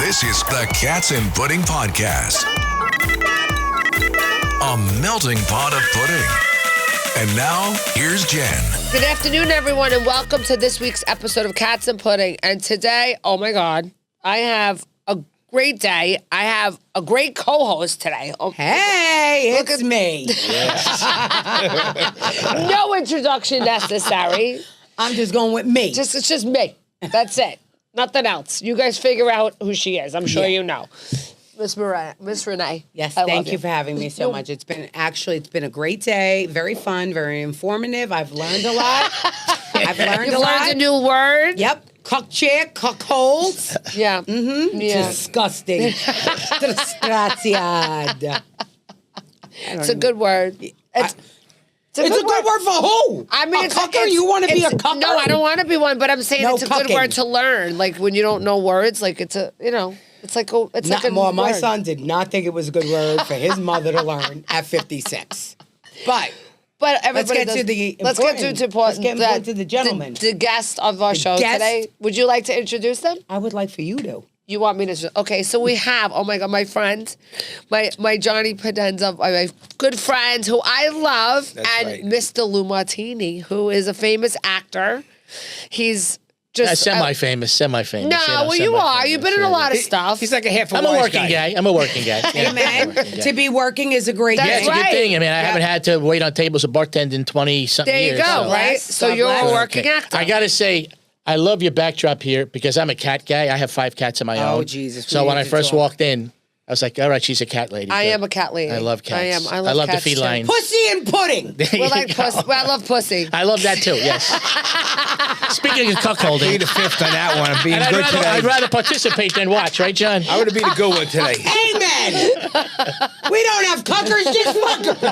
This is the Cats and Pudding Podcast. A melting pot of pudding. And now, here's Jen. Good afternoon, everyone, and welcome to this week's episode of Cats and Pudding. And today, oh my God, I have a great day. I have a great co-host today. Oh, hey, it's me. No introduction necessary. I'm just going with me. It's just me. That's it. Nothing else. You guys figure out who she is. I'm sure you know. Miss Renee. Yes, I thank love you for having me so much. It's been a great day. Very fun, very informative. I've learned a lot. You've learned a new word. Yep. Cuckold. Yeah. Mm-hmm. Yeah. Disgusting. Disgraziad. It's a good word. It's a good word for who? I mean, a cucker? You want to be a cucker? No, I don't want to be one, but I'm saying No it's a cucking. good word to learn. Like when you don't know words, like it's a, it's like a more. My word. son did not think it was a good word for his mother to learn at 56. But everybody let's get to the gentleman. The guest of our show guest? today. Would you like to introduce them? I would like for you to. You want me to? Okay, so we have, oh my God, my friend, my Johnny Potenza, my good friend who I love, and Mr. Lou Martini, who is a famous actor. He's just semi-famous. No, well, you are. You've been in a lot of stuff. He's like a half a I'm a working guy. Amen. To be working is a great That's Yeah, thing. it's a good thing. I mean, I haven't had to wait on tables of bartending 20-something There years. you go, so. right? bless. So God you're bless. a working actor. I got to say, I love your backdrop here because I'm a cat guy. I have 5 cats of my own. Oh, Jesus. So We when need I to first talk. walked in, I was like, all right, she's a cat lady. I Good. am a cat lady. I love cats. I love the cats too. feline. Pussy and pudding. We like pussy. Well, I love pussy. I love that too, yes. Speaking of cuckolding. Be the fifth on that one. I'm being And good I'd today. rather participate than watch, right, John? I would have been a good one today. Amen. We don't have cuckers, just fuckers.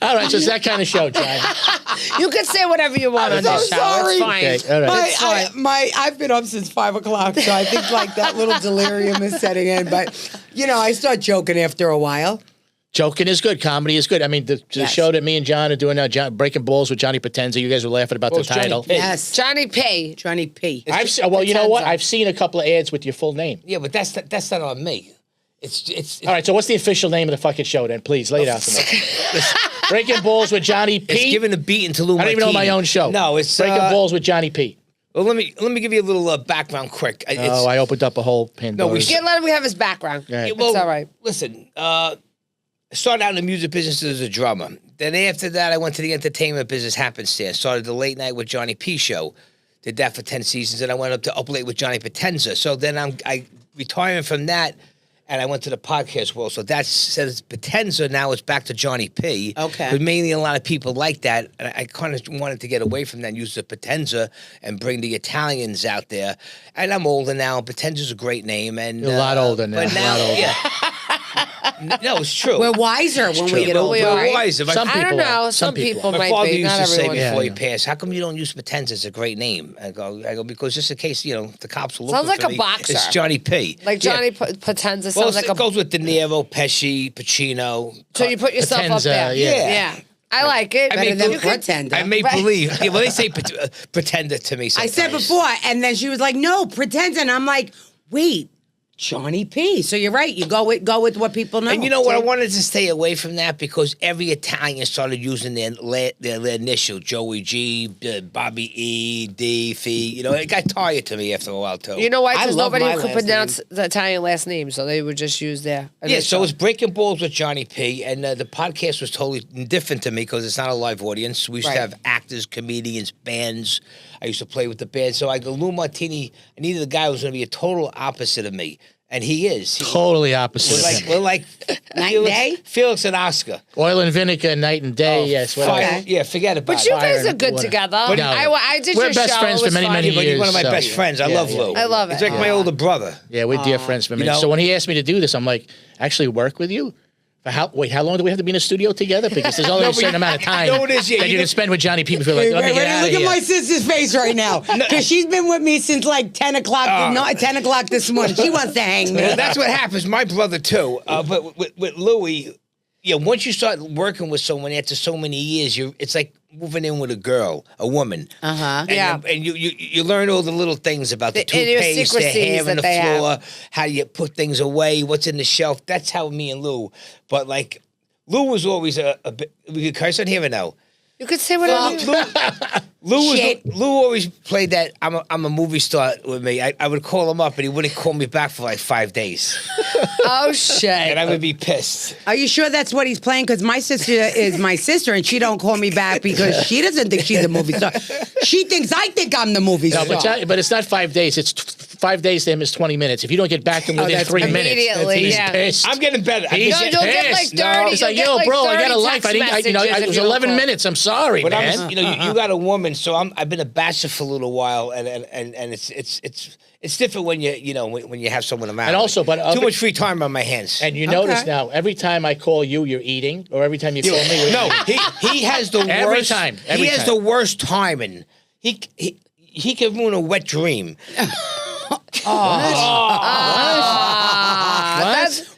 All right, so it's that kind of show, John. You can say whatever you want I'm on so this show. sorry. It's fine. Okay, all right. I've been up since 5 o'clock, so I think like that little delirium is setting in. But I start joking after a while. Joking is good. Comedy is good. I mean, the show that me and John are doing now, BreakinBallz with Johnny Potenza, you guys were laughing about the it's Johnny title. P. Yes, Johnny P. Johnny P. Well, you know what? I've seen a couple of ads with your full name. Yeah, but that's not on me. It's All right, so what's the official name of the fucking show then? Please, lay it out to me. BreakinBallz with Johnny P. It's giving a beating to Lou I don't even know my own show. No, it's BreakinBallz with Johnny P. Well, let me give you a little background quick. I opened up a whole Pandora. we Let him have his background. Go ahead. It's all right. Listen, I started out in the music business as a drummer. Then after that, I went to the entertainment business happenstance. Started the Late Night with Johnny P show. Did that for 10 seasons. And I went up to Up Late with Johnny Potenza. So then I retired from that, and I went to the podcast world. So that says Potenza, now it's back to Johnny P. Okay. But mainly a lot of people like that. And I kind of wanted to get away from that and use the Potenza and bring the Italians out there. And I'm older now. Potenza's a great name. And You're a lot older now. But now, a lot older. yeah. No, it's true. We're wiser when we get older. We are. We're wiser. Some I people don't know. are. Some people My might father be. used Not to say everyone. before he Yeah. passed, "How come you don't use Potenza? It's a great name." I go because just in case the cops will look. Sounds like for a me. boxer. It's Johnny P. Like Yeah. Johnny Potenza Well, sounds like it a. goes with De Niro, Pesci, Pacino. So you put yourself up Potenza, there. yeah. I like it. Better than You could- pretender. I may believe. Yeah, well, they say pretender to me. I Sometimes. said before, and then she was like, "No, pretend." And I'm like, "Wait, Johnny P." So you're right. You go with what people know. And you know what? I wanted to stay away from that because every Italian started using their initial, Joey G, Bobby E, D, Fee. It got tired to me after a while too. You know why? I Because love nobody my could last pronounce the Italian last name, so they would just use their. Yeah, so initial. it's BreakinBallz with Johnny P, and the podcast was totally different to me because it's not a live audience. We used to have actors, comedians, bands. I used to play with the band. So I go, Lou Martini, I needed a guy who was going to be a total opposite of me. And he is. Totally opposite of him. We're like Night and day? Felix and Oscar. Oil and vinegar, night and day, yes. Fire- Whatever. Yeah, forget about But it. you guys Fire are good and together. water. No. I did We're your best show. friends It was for many, fun. many But you're one of my years, best so- friends. I Yeah, love yeah. Lou. I love it. He's like my older brother. Yeah, we're dear friends for me. You know- So when he asked me to do this, I'm like, actually work with you? How long do we have to be in the studio together? Because there's only a certain amount of time No, it is, yeah, that you you can know- spend with Johnny P before like, let me get out of Look at here. my sister's face right now. Because she's been with me since like 10 o'clock, 10 o'clock this morning. She wants to hang me. Well, that's what happens. My brother too. But with Louie, once you start working with someone after so many years, it's like moving in with a woman. Uh-huh. Yeah. And you learn all the little things about the toothpaste, the idiosyncrasies hair on that the they floor, have. how you put things away, what's in the shelf. That's how me and Lou. But like, Lou was always a bit. We could curse on here or no? You could say whatever. Lou always played that I'm a movie star with me. I would call him up and he wouldn't call me back for like 5 days. Oh shit! And I would be pissed. Are you sure that's what he's playing? Because my sister is my sister, and she don't call me back because she doesn't think she's a movie star. She thinks I think I'm the movie No, star. but it's not 5 days. It's 5 days to him is 20 minutes. If you don't get back to him within that's 3 minutes, immediately, he's yeah. pissed. I'm getting better. He's No, you'll get like pissed. 30. It's like, you'll yo, get bro, I got a 30 life. text It messages was if you 11 don't call. minutes. I'm sorry, But man. you got a woman, so I've been a bachelor for a little while, and it's different when when you have someone around. And also, but too much free time on my hands. And you notice now, every time I call you, you're eating, or every time you call me, we're no, eating. he has the Every worst. time, He every has time. the worst timing. He can ruin a wet dream.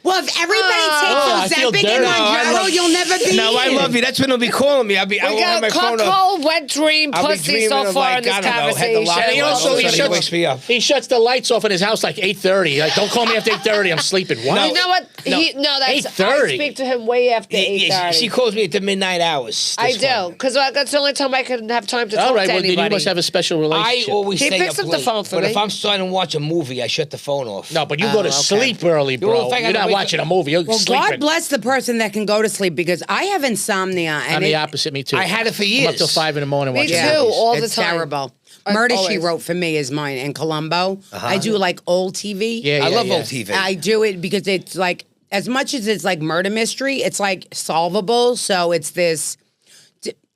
Well, if everybody I takes feel Ozempic dirty. and No, I Monjaro, love- you'll never be. No, I love you. That's when he'll be calling me. I We won't have got my phone up. cuckold, wet dream, I'll be pussy dreaming so of, far like, in this I don't know, had the conversation. light And he on, also all of a he sudden he wakes me up. shuts the lights off in his house like 8:30. Like, don't call me after 8:30. I'm sleeping. What? You know what? That's 8:30. I speak to him way after 8:30. She calls me at the midnight hours. I this do, one. because that's the only time I could have time to talk All right, to well, then anybody. you must have a special I relationship. always He stay picks up up the late, phone for but me. if I'm starting to watch a movie, I shut the phone off. No, but you go to okay. sleep early, Well, bro. if I You're gotta not wake watching a movie. You're Well, sleeping. God bless the person that can go to sleep because I have insomnia. And I'm the opposite. Me too. I had it for I'm years. up till 5 in the morning Me watching too, movies. all the it's time. terrible. Murder, She Always. Wrote for me is mine in Colombo. I do like old TV. Yeah, I love yeah. old TV. I do it because it's like, as much as it's like murder mystery, it's like solvable. So it's this.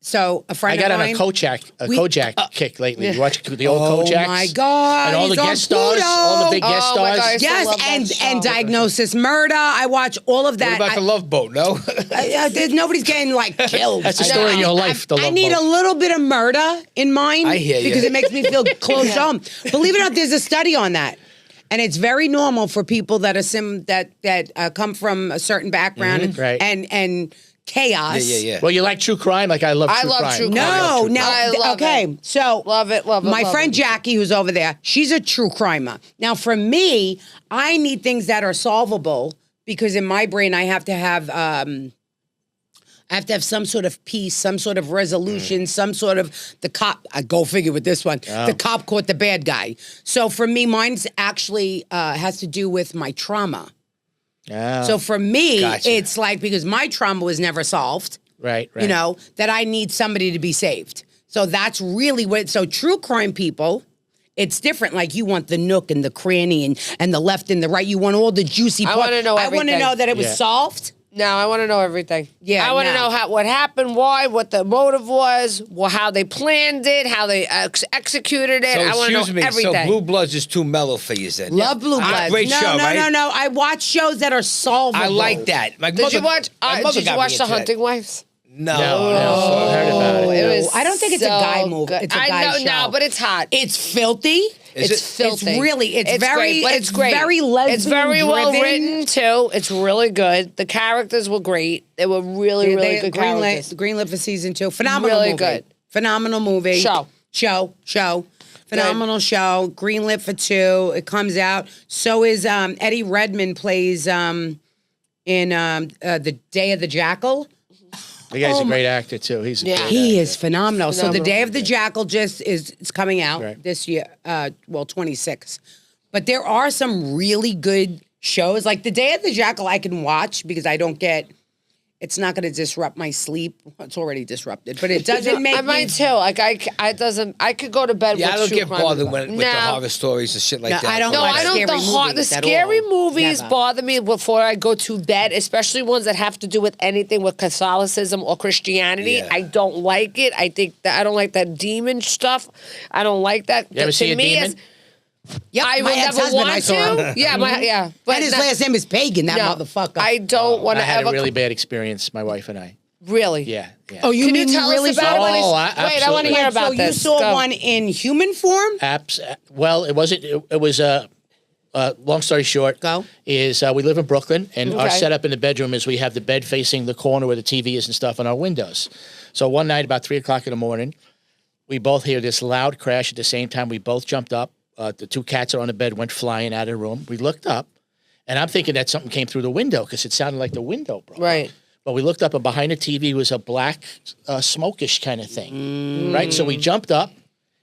So a I friend got of on mine. a Kojak kick lately. You watch the old Oh Kojaks? my God, And all the he's on guest stars, Pluto. all the big guest Oh my stars. God, I Yes, love that and show. Diagnosis Murder. I watch all of What that. about the Love Boat? No. Nobody's getting like killed. That's the story of your life, the I Love need Boat. a little bit of murder in mine I hear you. because it makes me feel close to home. Believe it or not, there's a study on that. And it's very normal for people that are come from a certain background Right. and chaos. yeah. Well, you like true crime? Like I love I true love crime. true crime. No, no. I love okay, it. so Love it, love it, My love friend it. Jackie, who's over there, she's a true crimer. Now, for me, I need things that are solvable because in my brain, I have to have some sort of peace, some sort of resolution, some sort of the cop. I go figure with this one. The cop caught the bad guy. So for me, mine's actually has to do with my trauma. Ah, So for me, Gotcha. it's like because my trauma was never solved. right. You know, that I need somebody to be saved. So that's really what, so true crime people, it's different. Like you want the nook and the cranny and the left and the right. You want all the juicy I part. wanna know I want to everything. know that it was Yeah. solved. No, I want to know everything. Yeah, I want to no. know what happened, why, what the motive was, how they planned it, how they executed it. So I want to excuse know me. everything. So Blue Bloods is too mellow for you, then? Love Blue Bloods. Great no, show, no, right? no. I watch shows that are solvable. I like that. My Did you mother- watch? my mother Did you got me watch The into that. Hunting Wives? No. No, I heard about it. It No. was I don't think it's a so guy movie. good. It's a I guy know, show. no, but it's hot. It's filthy. Is it's it? filthy. It's really- it's very- great, but it's great. very It's very well lesbian-driven. written too. It's really good. The characters were great. They were really, really good characters. Greenlit for season 2. Phenomenal Really movie. good. Phenomenal movie. Show. Phenomenal show. Greenlit for 2. It comes out. So is Eddie Redmayne plays in The Day of the Jackal. The guy's a great actor too. He's a great He actor. is phenomenal. So The Phenomenal. Day of the Jackal it's coming out Right. this year. 26. But there are some really good shows. Like The Day of the Jackal I can watch because I don't get. It's not going to disrupt my sleep. It's already disrupted, but it doesn't make I me. might too. Like I could go to bed. Yeah, with I don't true get crime bothered movies. with the horror stories and shit like No, that. I don't No, like I don't. scary The movies at scary all. movies Never. bother me before I go to bed, especially ones that have to do with anything with Catholicism or Christianity. Yeah. I don't like it. I think that I don't like that demon stuff. I don't like that. You ever To see a me, demon? Yep, I my would never ex-husband, want I saw him. to. Yeah, But And his no- last name is Pagan, that no, motherfucker. I don't want I to had ever. a really bad experience. My wife and I. Really? Yeah. Oh, you Can mean you tell really us about saw it? one? Oh, Wait, I want to absolutely. hear about so this. you saw Go. one in human form? Well, it wasn't. It was long story short. Go. Is we live in Brooklyn, and our Okay. setup in the bedroom is we have the bed facing the corner where the TV is and stuff, and our windows. So one night, about 3 o'clock in the morning, we both hear this loud crash at the same time. We both jumped up. The 2 cats are on the bed, went flying out of the room. We looked up, and I'm thinking that something came through the window because it sounded like the window broke. Right. But we looked up, and behind the TV was a black, smokish kind of thing. Right? So we jumped up,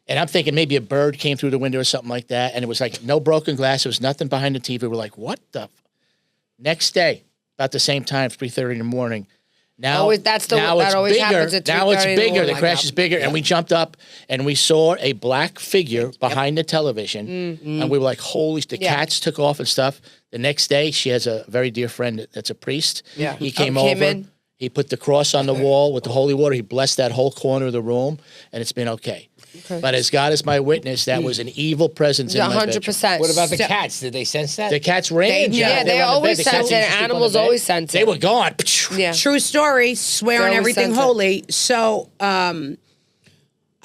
and I'm thinking maybe a bird came through the window or something like that. And it was like no broken glass. There was nothing behind the TV. We're like, what the? Next day, about the same time, 3:30 in the morning. Now, that always happens at 3:30 now it's in the bigger. morning. The crash is bigger. And we jumped up, and we saw a black figure behind the television. And we were like, holy, the cats took off and stuff. The next day, she has a very dear friend that's a priest. Yeah. He came over. in. He put the cross on the wall with the holy water. He blessed that whole corner of the room, and it's been okay. But as God is my witness, that was an evil presence in my bedroom. 100%. What about the cats? Did they sense that? The cats ran. They always sense it. Animals always sense it. They were gone. Yeah. True story, swear on always everything sense it. holy. So I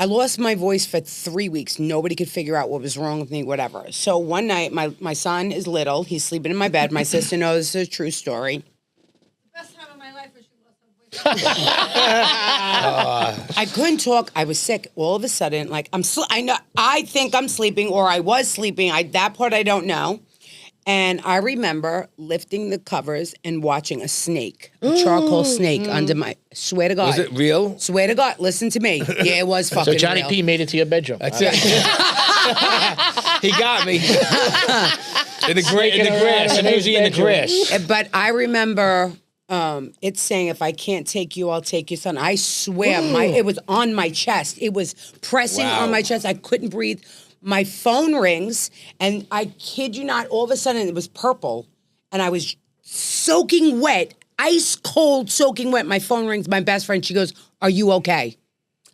lost my voice for 3 weeks. Nobody could figure out what was wrong with me, whatever. So one night, my son is little. He's sleeping in my bed. My sister knows it's a true story. Best time of my life was she lost her voice. I couldn't talk. I was sick. All of a sudden, like I think I'm sleeping, or I was sleeping. That part I don't know. And I remember lifting the covers and watching a snake, a charcoal snake under my. Swear to God. Was it real? Swear to God. Listen to me. Yeah, it was fucking So Johnny real. P made it to your bedroom. That's it. He got me. In the grass. I'm usually in the grass. But I remember it saying, if I can't take you, I'll take your son. I swear, it was on my chest. It was pressing Wow. on my chest. I couldn't breathe. My phone rings, and I kid you not, all of a sudden it was purple, and I was soaking wet, ice cold, soaking wet. My phone rings, my best friend, she goes, "Are you okay?"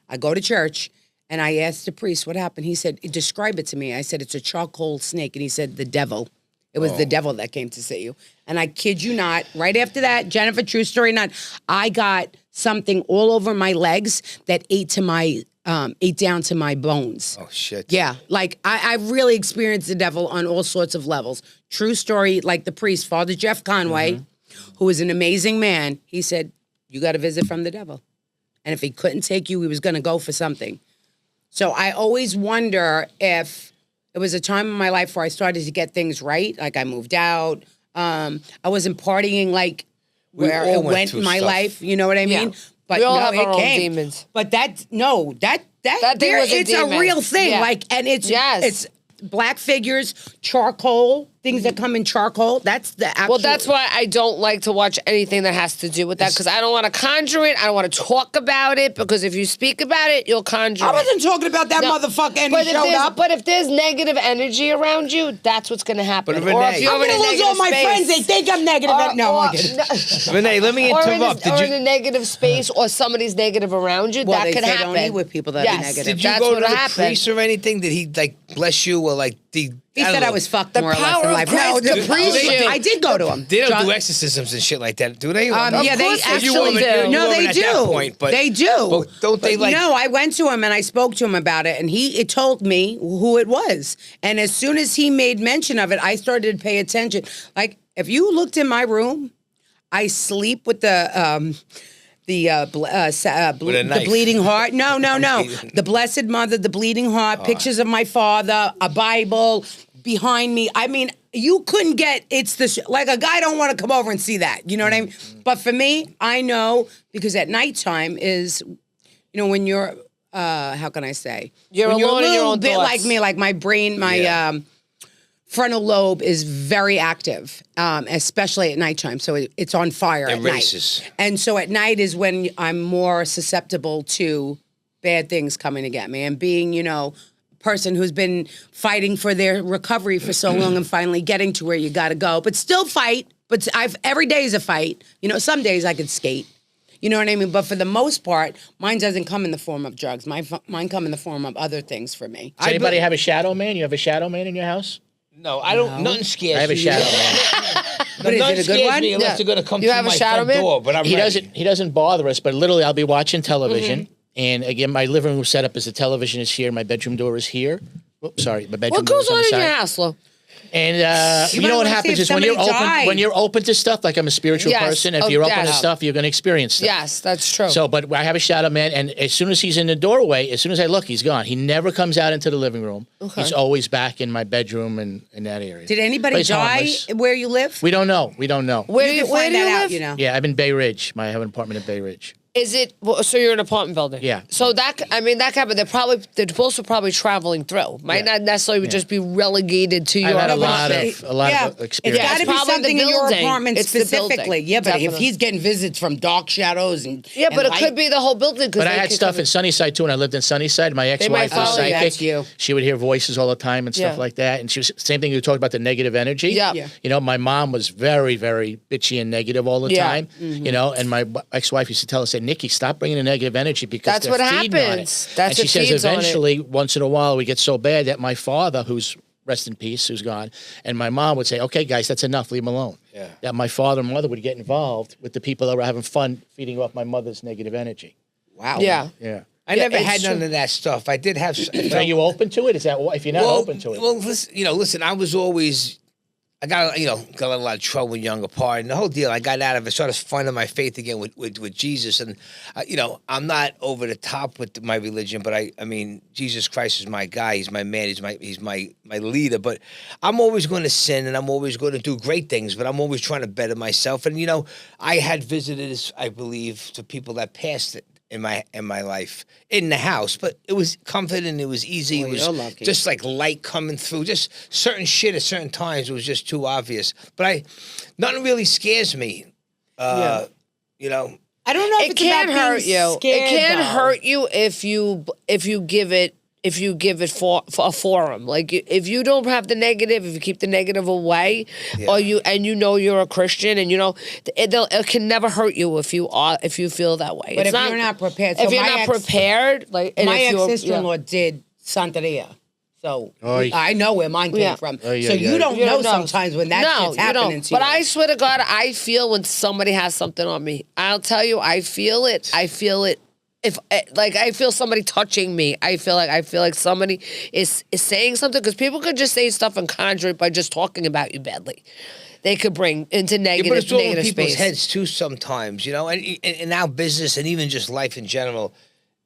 I go to church, and I asked the priest what happened. He said, "Describe it to me." I said, "It's a charcoal snake," and he said, "The devil." It was the devil that came to see you. And I kid you not, right after that, Jennifer, true story not, I got something all over my legs that ate down to my bones. Oh, shit. Yeah, like I really experienced the devil on all sorts of levels. True story, like the priest, Father Jeff Conway, who is an amazing man, he said, you got a visit from the devil. And if he couldn't take you, he was going to go for something. So I always wonder if it was a time in my life where I started to get things right, like I moved out. I wasn't partying like where all it went went through in my stuff. life, you know what I mean? Yeah. But We all no, have it our own came. demons. But that thing was a it's demon. a real thing. Yeah. Like, and it's Yes. black figures, charcoal, things that come in charcoal. That's the actual. Well, that's why I don't like to watch anything that has to do with that, because I don't want to conjure it. I don't want to talk about it, because if you speak about it, you'll conjure I it. wasn't talking about that No. motherfucker and he showed up. But if there's negative energy around you, that's what's going to happen. But Or Renee- if you're I'm in a gonna lose negative all my space, friends. They think I'm negative. No, I'm kidding. Renee, let me interrupt. Or in a negative space, or somebody's negative around you, Well, that they could say happen. don't eat with people that are Yes. negative. Did you That's go to what'll the happen. priest or anything? Did he like bless you or like He don't said know. I was fucked The more or less power in of life. Christ No, could the freeze priest. you. I did go to him. They don't John- do exorcisms and shit like that, do they? Yeah, they course they actually do. do. No, they at do. that point, but they do. But don't they like? No, I went to him and I spoke to him about it, and it told me who it was. And as soon as he made mention of it, I started to pay attention. Like, if you looked in my room, I sleep with the knife. bleeding heart. No. The Blessed Mother, the bleeding heart, pictures of my father, a Bible behind me. I mean, you couldn't get like a guy don't want to come over and see that. You know what I mean? But for me, I know, because at nighttime is, when you're how can I say? You're when alone a in your little own bit thoughts. like me, like my brain, my frontal lobe is very active, especially at nighttime. So it's on fire It at night. races. And so at night is when I'm more susceptible to bad things coming to get me. And being, a person who's been fighting for their recovery for so long and finally getting to where you got to go, but still fight. But every day is a fight. Some days I could skate. You know what I mean? But for the most part, mine doesn't come in the form of drugs. Mine come in the form of other things for me. Does anybody have a shadow man? You have a shadow man in your house? No, I don't. Nothing scares I have a me. shadow man. But is Nothing it a good scares one? me unless Yeah. they're gonna come You through have a my shadow front man? door. But I'm He ready. doesn't bother us, but literally I'll be watching television. And again, my living room setup is the television is here. My bedroom door is here. Oops, sorry. My bedroom What door goes is on on the in side. your house, Lo? And you know what happens is when you're open to stuff, like I'm a spiritual person, if you're open to stuff, you're going to experience stuff. Yes, that's true. So, but I have a shadow man, and as soon as he's in the doorway, as soon as I look, he's gone. He never comes out into the living room. Okay. He's always back in my bedroom and in that area. Did anybody die where you live? We don't know. We don't know. Where do you live? You know? Yeah, I'm in Bay Ridge. I have an apartment in Bay Ridge. Is it so? You're in an apartment building. Yeah. So that that happened. They're also probably traveling through. Might not necessarily just be relegated to your. I've had a lot of It's experience. got to be something in your apartment specifically. Yeah, but Definitely. if he's getting visits from dark shadows and but it could be the whole building. But I had stuff in Sunnyside too, and I lived in Sunnyside. My ex-wife was psychic. She would hear voices all the time and stuff like that. And she was same thing. You talked about the negative energy. Yeah. You know, my mom was very, very bitchy and negative all the time. Mm-hmm. You know, and my ex-wife used to tell us, "Say, Nikki, stop bringing the negative energy because that's what feeding on happens. it." That's and she what says eventually, on it. once in a while, we get so bad that my father, who's rest in peace, who's gone, and my mom would say, "Okay, guys, that's enough. Leave him alone." Yeah. That my father and mother would get involved with the people that were having fun feeding off my mother's negative energy. Wow. Yeah. Yeah. I never had none of that stuff. I did have. Are you open to it? Is that if you're not open to it? Well, listen. I was always. I got in a lot of trouble when younger part, and the whole deal. I got out of it, sort of finding my faith again with Jesus, and I'm not over the top with my religion, but I mean, Jesus Christ is my guy. He's my man. He's my leader. But I'm always going to sin, and I'm always going to do great things. But I'm always trying to better myself. And I had visitors, I believe, to people that passed it. In my life, in the house, but it was comforting. It was easy. It was just like light coming through. Just certain shit at certain times was just too obvious. But nothing really scares me. I don't know if It can hurt you. Scared, it can though. hurt you if you give it for a forum. Like if you don't have the negative, if you keep the negative away, or you're a Christian, and it can never hurt you if you feel that way. But if you're not prepared, so if you're not prepared, like my ex-sister-in-law did Santeria. So I know where mine came from. So you don't know sometimes when that shit's happening to you. But I swear to God, I feel when somebody has something on me. I'll tell you, I feel it. I feel it. If I feel somebody touching me, I feel like somebody is saying something, because people could just say stuff and conjure it by just talking about you badly. They could bring into negative, but it's all in negative people's space. heads too sometimes, and in our business and even just life in general.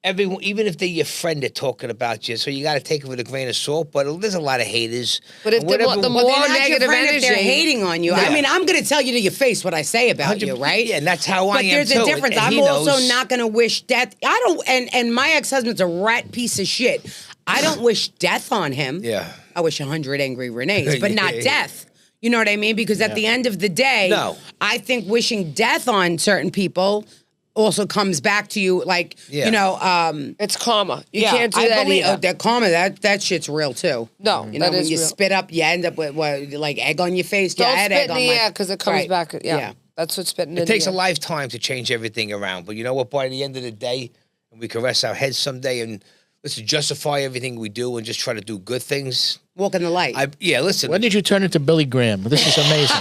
Everyone, even if they're your friend, they're talking about you. So you got to take it with a grain of salt. But there's a lot of haters. But if the more negative energy, if they're hating on you. I mean, I'm going to tell you to your face what I say about you, right? Yeah, and that's how I am. But there's a difference. I'm also not going to wish death. I don't. And my ex-husband's a rat piece of shit. I don't wish death on him. Yeah. I wish 100 angry Renees, but not death. You know what I mean? Because at the end of the day, I think wishing death on certain people also comes back to you, like, it's karma. You can't do that either. That karma, that shit's real too. No, when that is you real. spit up, you end up with like egg on your face. Don't I had spit egg in on the my air because it comes back. Yeah. That's what spitting in the air. It takes a lifetime to change everything around. But you know what? By the end of the day, we can rest our heads someday and let's justify everything we do and just try to do good things. Walk in the light. Listen. When did you turn into Billy Graham? This is amazing.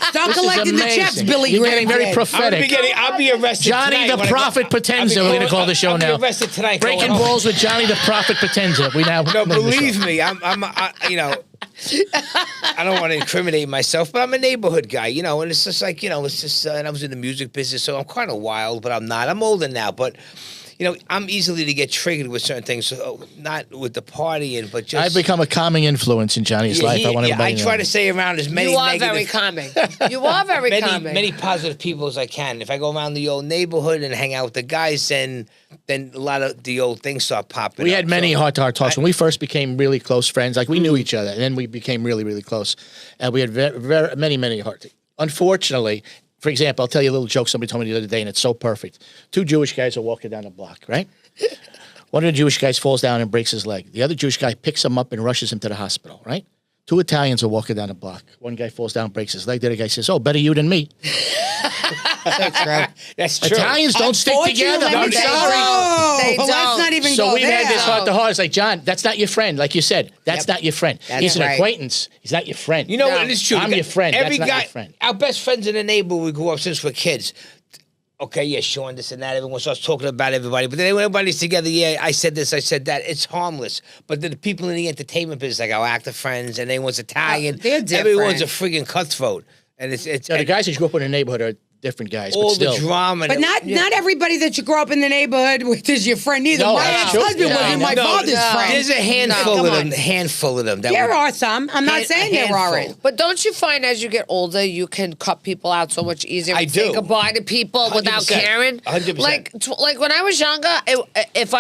Stop collecting the checks, Billy You're Graham. getting very prophetic. I'll be arrested Johnny tonight the Prophet Potenza, we're going to call the show now. I'll be arrested tonight. BreakinBallz with Johnny the Prophet Potenza. We now No, believe me, I don't want to incriminate myself, but I'm a neighborhood guy, and it's just like, it's just, and I was in the music business, so I'm kind of wild, but I'm not. I'm older now, but I'm easily to get triggered with certain things, so not with the partying, but just... I've become a calming influence in Johnny's life. I want everybody to know. I try to stay around as many You are negative... very calming. You are very calming. Many positive people as I can. If I go around the old neighborhood and hang out with the guys, then a lot of the old things start popping We up. had many heart-to-heart talks. When we first became really close friends, like we knew each other, and then we became really, really close. And we had very, many, many heart. Unfortunately... For example, I'll tell you a little joke somebody told me the other day, and it's so perfect. Two Jewish guys are walking down the block, right? One of the Jewish guys falls down and breaks his leg. The other Jewish guy picks him up and rushes him to the hospital, right? Two Italians are walking down the block. One guy falls down, breaks his leg. The other guy says, "Oh, better you than me." That's true. That's true. Italians don't stick together. I'm sorry. They don't. Let's not even So go we've there. had this heart-to-heart. It's like, John, that's not your friend. Like you said, that's not your friend. He's an acquaintance. He's not your friend. You know what? It's true. I'm your friend. Every That's guy, not your friend. Our best friends in the neighborhood we grew up since we're kids. okay, yeah, Sean, this and that. Everyone starts talking about everybody. But then when everybody's together, yeah, I said this, I said that. It's harmless. But then the people in the entertainment business, like our actor friends, and everyone's Italian. They're different. Everyone's a friggin' cutthroat. And it's the guys that grew up in the neighborhood are different guys, all but still. the drama. But not everybody that you grow up in the neighborhood with is your friend either. No, My that's true. ex-husband wasn't my father's friend. There's a handful Come of them. on. Handful of them. That There would- are some. I'm not saying there aren't. handful. But don't you find as you get older, you can cut people out so much easier? I and say do. goodbye to people without 100%. caring. 100%. Like when I was younger, if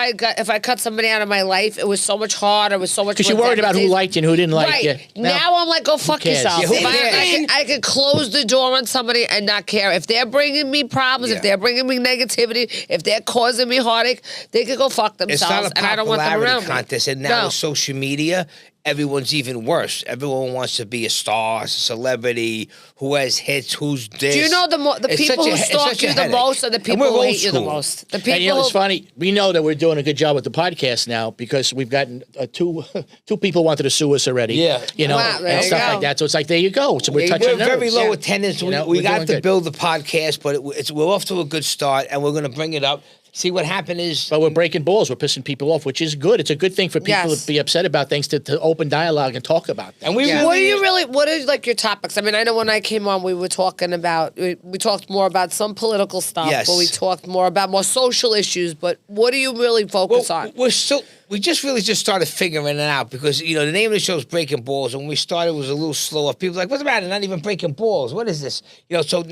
I cut somebody out of my life, it was so much harder. It was so much. Because you're worried about who liked you and who didn't like right. you. Now I'm like, go fuck cares? yourself. Yeah, who If cares? I could close the door on somebody and not care. If they're bringing me problems, Yeah. if they're bringing me negativity, if they're causing me heartache, they could go fuck It's themselves. not a And I don't want them popularity around contest. me. And now No. with social media, everyone's even worse. Everyone wants to be a star, a celebrity, who has hits, who's this. Do you know the It's people such who it's stalk such a you the headache. most are the And people we're who old hate you the school. most? The And you know, people it's who, funny. We know that we're doing a good job with the podcast now because we've gotten two people wanted to sue us already. Yeah. You know, Wow, there and you stuff go. like that. So it's like, there you go. So we're touching We're very nerves. low Yeah. attendance. You know, we we're got doing to good. build the podcast, but we're off to a good start, and we're going to bring it up. See, what happened is... But we're breaking balls. We're pissing people off, which is good. It's a good thing for people Yes. to be upset about things, to open dialogue and talk about them. And we What are really... you really? What are like your topics? I mean, I know when I came on, we were talking about we talked more about some political stuff, Yes. but we talked more about more social issues. But what do you really focus on? We just really started figuring it out because, you know, the name of the show is Breaking Balls, and when we started, it was a little slower. People were like, what's the matter? Not even breaking balls. What is this? You know, so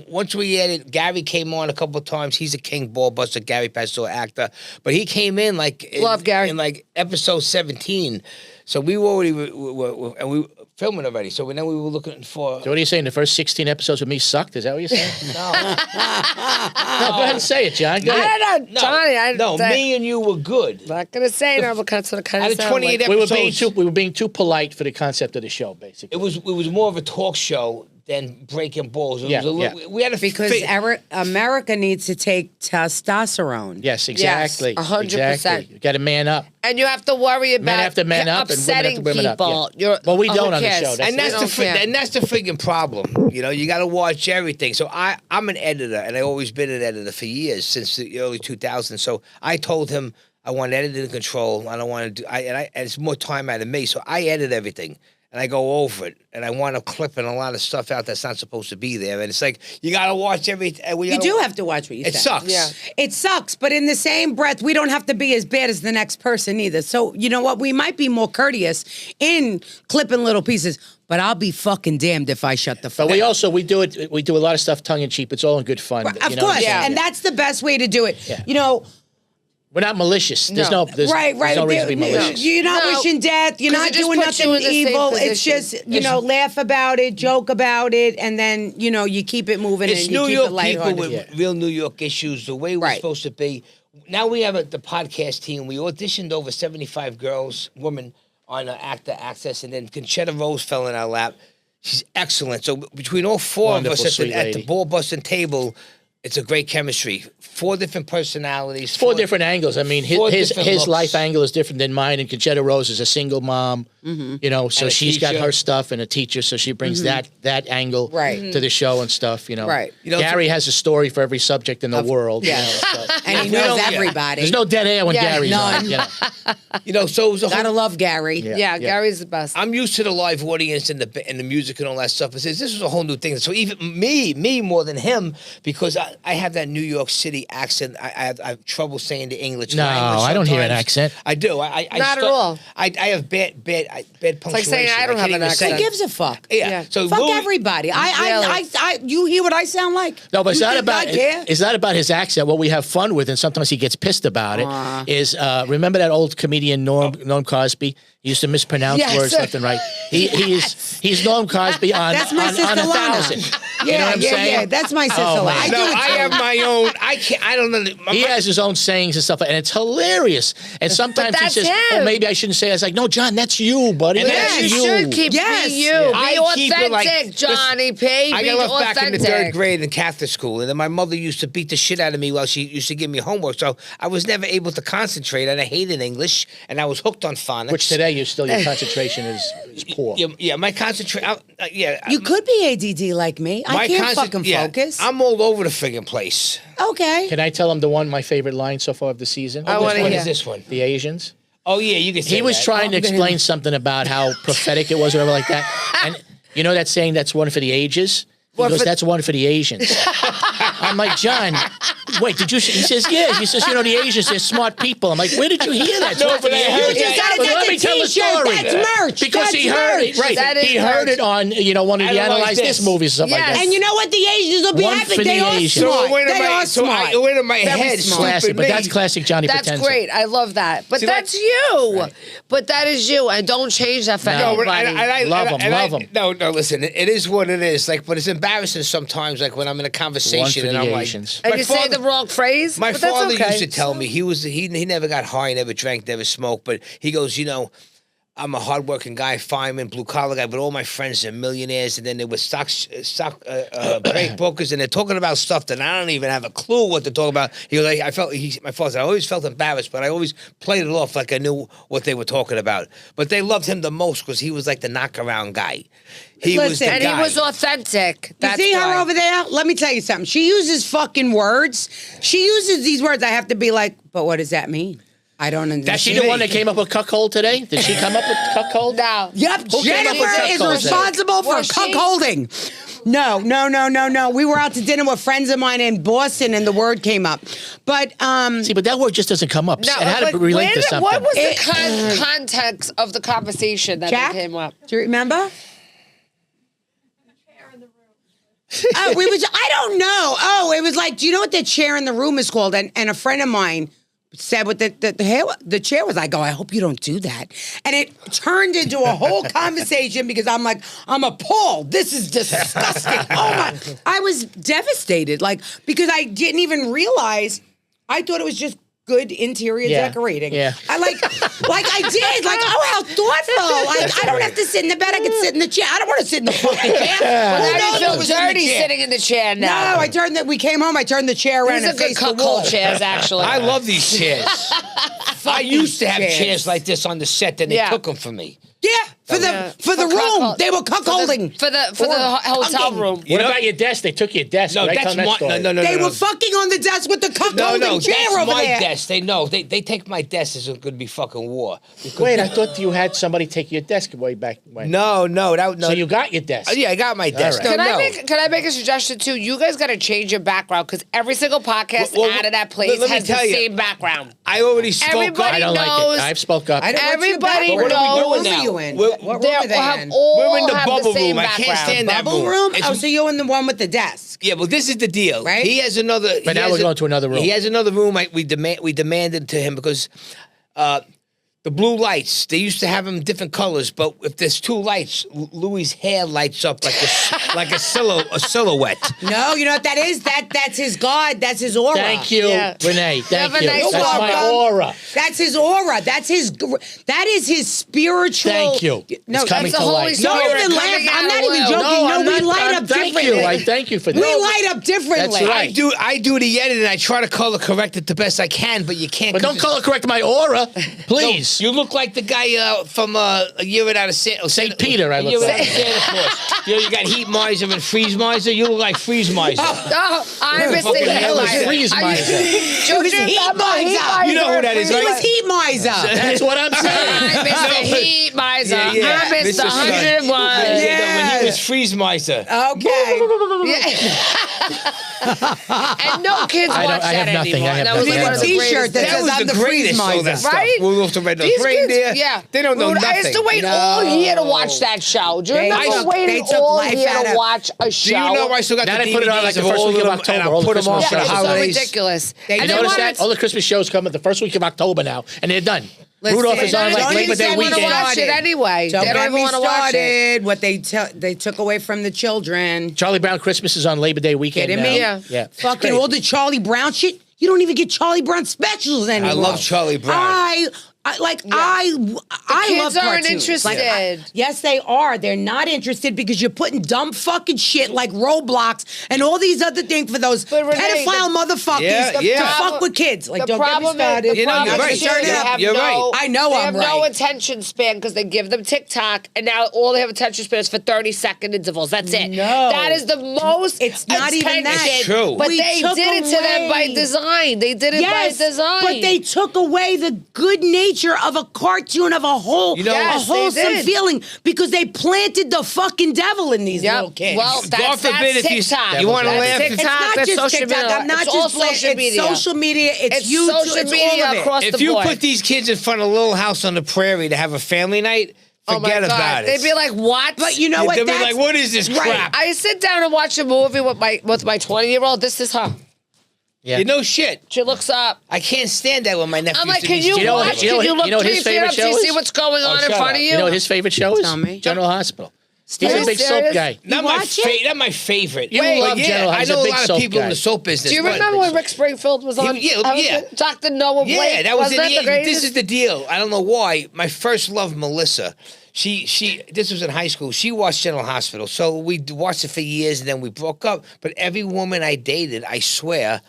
once we added, Gary came on a couple of times. He's a king ball buster, Gary Pastor actor. But he came in Love Gary. in like episode 17. So we were already, and we were filming already. So then we were looking for... So what are you saying? The first 16 episodes with me sucked? Is that what you're saying? No. No, go ahead and say it, John. Go ahead. I don't know, Johnny. No, me and you were good. I'm not gonna say no because that's what it kind Out of of sounds 28 like. episodes... We were being too polite for the concept of the show, basically. It was more of a talk show than Breaking Balls. It Yeah, was a little, yeah. We had to Because America needs to take testosterone. Yes, exactly. 100%. Exactly. You got to man up. And you have to worry about Men have to man up and women have upsetting to women up. people. Yeah. You're, Well, we who don't on the cares? show. That's and that's We the don't care. and that's the friggin' problem. You know, you got to watch everything. So I'm an editor, and I've always been an editor for years since the early 2000s. So I told him I want editing control. I don't want to do. And it's more time out of me. So I edit everything. And I go over it, and I want to clip in a lot of stuff out that's not supposed to be there. And it's like, you got to watch everything. You do have to watch what you say. It sucks. Yeah. It sucks, but in the same breath, we don't have to be as bad as the next person either. So, you know what? We might be more courteous in clipping little pieces, but I'll be fucking damned if I shut the fuck But up. we do a lot of stuff tongue in cheek. It's all in good fun. Of you know what I'm course, saying? and that's the best way to do it. Yeah. You know, We're not malicious. There's No. no right. There's no reason to be malicious. You're not No. wishing death. You're 'Cause not it just doing puts you nothing in the same evil. It's position. just, laugh about it, joke about it, and then, you keep it moving It's and you New keep York it lighthearted. people with real New York issues, the way we're Right. supposed to be. Now we have the podcast team. We auditioned over 75 women on Actor Access, and then Conchetta Rose fell in our lap. She's excellent. So between all four Wonderful, of us sweet at the lady. ball busting table, it's a great chemistry. 4 different personalities. Four different angles. I mean, Four his different looks. life angle is different than mine. And Conchetta Rose is a single mom, you know, so And a she's got teacher. her stuff and a teacher, so she brings that angle Right. to the show and stuff. You know, Right. You know, Gary has a story for every subject in the world. yeah. You know, so. And he we knows don't- yeah. everybody. There's no dead air when Yeah, Gary's none. on. You know. You know, so it was a Gotta whole, love Gary. Yeah, Gary's the best. I'm used to the live audience and the music and all that stuff. But this was a whole new thing. So even me more than him, because I have that New York City accent. I have trouble saying the English No, language. I don't hear an sometimes. accent. I do. I Not at all. I have bad punctuation. like saying I don't have can't an even say accent. Who it. gives a fuck? Yeah. Yeah. So Fuck Louis- everybody. You hear what I sound like? No, but it's You not think about I care? it's not about his accent. What we have fun with, and sometimes he gets pissed about it, is remember that old comedian Norm Cosby? He used to mispronounce Yes. words left and right. He's Norm Cosby on That's my on sister Lana. 1,000. You know what I'm saying? Yeah. That's my sister. Oh, Lana. man. I No, do it I too. have my own. I can't. I don't know. He has his own sayings and stuff, and it's hilarious. And sometimes he that's says, him. "Oh, maybe I shouldn't say." I was like, "No, John, that's you, buddy. And That's you you." should keep Yes. be you. Yeah. I Be keep it like- authentic, Johnny P. I Be got left back in the authentic. 3rd grade in Catholic school, and then my mother used to beat the shit out of me while she used to give me homework. So I was never able to concentrate, and I hated English, and I was hooked on phonics. Which today, your concentration is poor. Yeah, my concentration. Yeah, You could be ADD like me. I can't fucking focus. I'm all over the friggin' place. Okay. Can I tell him my favorite line so far of the season? I want to What hear. is this one? The Asians. Oh, yeah, you can say He was that. trying to explain something about how prophetic it was or whatever like that. And you know that saying, that's one for the ages? He goes, that's one for the Asians. I'm like, John, wait, did you? He says, yeah. He says, the Asians, they're smart people. I'm like, where did you hear that? It's one for the I heard Asians. that. You just gotta But get let the me tell the t-shirt. story. That's merch. Because That's he heard merch. it. Right. That is He heard merch. it on, one of the Analyze Analyze This This. movies or something Yes. like that. And you know what? The Asians will be One happy. for They the are Asians. smart. So it went in They my, are so smart. it went in my Very head. smart. Classic, stupid but me. that's classic Johnny That's Potenza. great. I love that. But See, that's you. But that is you. And don't change that for No, but anybody. Love 'em. No, listen, it is what it is. Like, but it's embarrassing sometimes, like when I'm in a conversation One for and the I'm Asians. like, And you say the wrong phrase. My but that's father okay. used to tell me he never got high, never drank, never smoked, but he goes, I'm a hardworking guy, fireman, blue collar guy, but all my friends are millionaires, and then they were stock break brokers, and they're talking about stuff that I don't even have a clue what they're talking about. He goes, my father said, I always felt embarrassed, but I always played it off like I knew what they were talking about. But they loved him the most because he was like the knockaround guy. He was the Listen, And guy. he was authentic. You That's see her why. over there? Let me tell you something. She uses fucking words. She uses these words. I have to be like, but what does that mean? I don't understand. Is she the one that came up with cuckold today? Did she come up with cuckold? No. Yep, Who came up with Jennifer is cuckold? responsible for Was she? cuckolding. No. We were out to dinner with friends of mine in Boston, and the word came up. But See, but that word just doesn't come up. No, it had but to relate where to did- something. What was the context of the conversation that Jack, came up? do you remember? Chair in the room. I don't know. Oh, it was like, do you know what the chair in the room is called? And a friend of mine said what the chair was like, oh, I hope you don't do that. And it turned into a whole conversation because I'm like, I'm appalled. This is disgusting. Oh my. I was devastated. Like, because I didn't even realize, I thought it was just good interior Yeah. decorating. Yeah. I like I did. Like, oh, how thoughtful. Like, I don't have to sit in the bed. I can sit in the chair. I don't want to sit in the fucking chair. Well, Who now knows you what feel was in the dirty chair? sitting in the chair now. No, we came home, I turned the chair around These are and good faced the wall. cuckold chairs, actually. I love these chairs. I used to have chairs. chairs like this on the set, then they Yeah. took them from me. Yeah, for Yeah. the room. cuckold. They were cuckolding. For the hotel cucking. room. You What know- about your desk? They took your desk. No, right? that's Tell them that my story. no. They were fucking on the desk with the cuckolding No, chair that's over my there. desk. They know. They take my desk. It's going to be fucking war. Wait, I thought you had somebody take your desk way back when. No. So you got your desk. Yeah, I got my desk. right. No, Can I make a suggestion too? You guys got to change your background because every single podcast Well, out of that place let me has the tell you. same background. I already spoke Everybody I don't knows- like it. I've spoke up. I don't- what's your Everybody background? What are we knows. doing What room now? are you in? We're- What room They are they have in? all We're in the have bubble the same room. I can't background. stand that Bubble room? It's- Oh, so you're in the one with the desk. Yeah, well, this is the deal. Right? He has another. But he now has we're going to another room. He has another room. We demanded to him because the blue lights. They used to have them different colors, but if there's two lights, Louis' hair lights up like a silhouette. No, you know what that is? That's his God. That's his aura. Thank you, Yeah. Renee. Thank Have a you. nice That's my welcome. aura. That's his aura. That is his spiritual. Thank you. No, It's coming That's the to Holy light. Spirit. Don't even laugh. coming I'm out not of even Will. joking. No, I'm we not- light up thank differently. you. I thank you for that. We light up differently. That's right. I do the editing. I try to color correct it the best I can, but you can't. But 'cause don't it's- color correct my aura, please. You look like the guy from a year without a Saint Peter, I look look like. like Santa Claus. You got Heat Miser and Freeze Miser. You look like Freeze Miser. Oh, I was Fucking thinking hell is Miser. Freeze Are you- Miser. Don't was you Heat remember Miser. Heat Miser? You know who that is, He right? was Heat Miser. That's what I'm saying. I'm Mr. Heat Miser. Yeah, yeah. I'm Mr. Mr. Sun. 101. When he Yes. was Freeze Miser. Okay. And no kids watch I have that nothing. anymore. I have That was nothing. like one of the T-shirt greatest that things. That says was I'm the the Freeze greatest. All that Miser. stuff. Right? Rudolph the Red-Nosed These kids, Reindeer. yeah. They don't know Dude, nothing. I used to wait all year to watch that show. Do you They- remember they waiting took all life year out to of- watch a show? Do you know I still got Now the they put it on, like, DVDs the of first all week of of them, October, and all I'll the put them on Christmas for the Yeah, it's so holidays. ridiculous. They And You then notice one that? of All the Christmas shows come at the first week of October now, and they're done. Rudolph is on like Don't Labor even Day get me want to weekend. watch it anyway. Don't They don't get even me want to watch it. started. What they took away from the children. Charlie Brown Christmas is on Labor Day weekend. Kidding now. me? Yeah. Yeah. It's Fucking great. all the Charlie Brown shit. You don't even get Charlie Brown specials anymore. love Charlie Brown. I love kids aren't cartoons. interested. Yes, they are. They're not interested because you're putting dumb fucking shit like Roblox and all these other things for those But Renee, pedophile motherfuckers to fuck with kids. Like, the don't get me problem started. is, You know, you're right. You're right. I know they I'm have no right. attention span because they give them TikTok, and now all they have attention span is for 30-second intervals. That's it. No. That is the most. It's not even that. attention. It's true. But We they took did it to them by away- design. They did it by design. but they took away the good nature of a cartoon, of a whole, You know- a Yes, they wholesome did. feeling, because they planted the fucking devil in these Yep. little kids. Well, God forbid that's if you TikTok. you want to That's laugh. TikTok. it's not That's just social TikTok. media. I'm not It's all just playing. social media. It's social media. It's YouTube. social It's media all of it. across If the you board. put these kids in front of Little House on the Prairie to have a family night, Oh my forget God. about it. They'd be like, "What?" But you know what? They'll be That's like, "What is this right. crap?" I sit down and watch a movie with my 20-year-old. This is her. Yeah. You know shit. She looks up. I can't stand that when my nephew. I'm like, can you You know what- watch? you know Can you what- look you know what 3 his feet favorite up so you show see is? what's going on in shut front up. of you? You know what his favorite show is? Tell me. General Hospital. Are He's you a big soap serious? guy. Not my favorite. You But love General. I He's a know a big lot of soap people in guy. the soap business. Do you but- remember when Rick Springfield was on? yeah. Dr. Noah Blake. Yeah, that was in Wasn't the that the 80s. This greatest? is the deal. I don't know why. My first love, Melissa. She. This was in high school. She watched General Hospital, so we watched it for years, and then we broke up. But every woman I dated, I swear,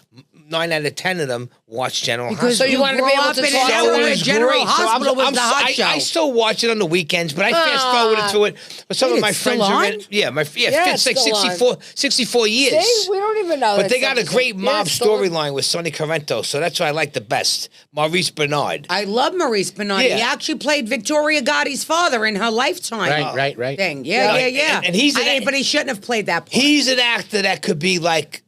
9 out of 10 of them watched General Because So Hospital. you wanted to be grow able up to in an talk era about where it. General Hospital was the hot show. I still watch it on the weekends, but I fast forwarded through it. But some Wait, of my it's still friends are in. on? Yeah, Yeah, it's like it's still on. 64 years. See, we don't even know. But that they got a stuff. great Yeah, mob it's still- storyline with Sonny Corrento, so that's what I like the best. Maurice Bernard. I love Maurice Bernard. Yeah. He actually played Victoria Gotti's father in her Lifetime Right. thing. Yeah. And he's but he shouldn't have played that part. He's an actor that could be like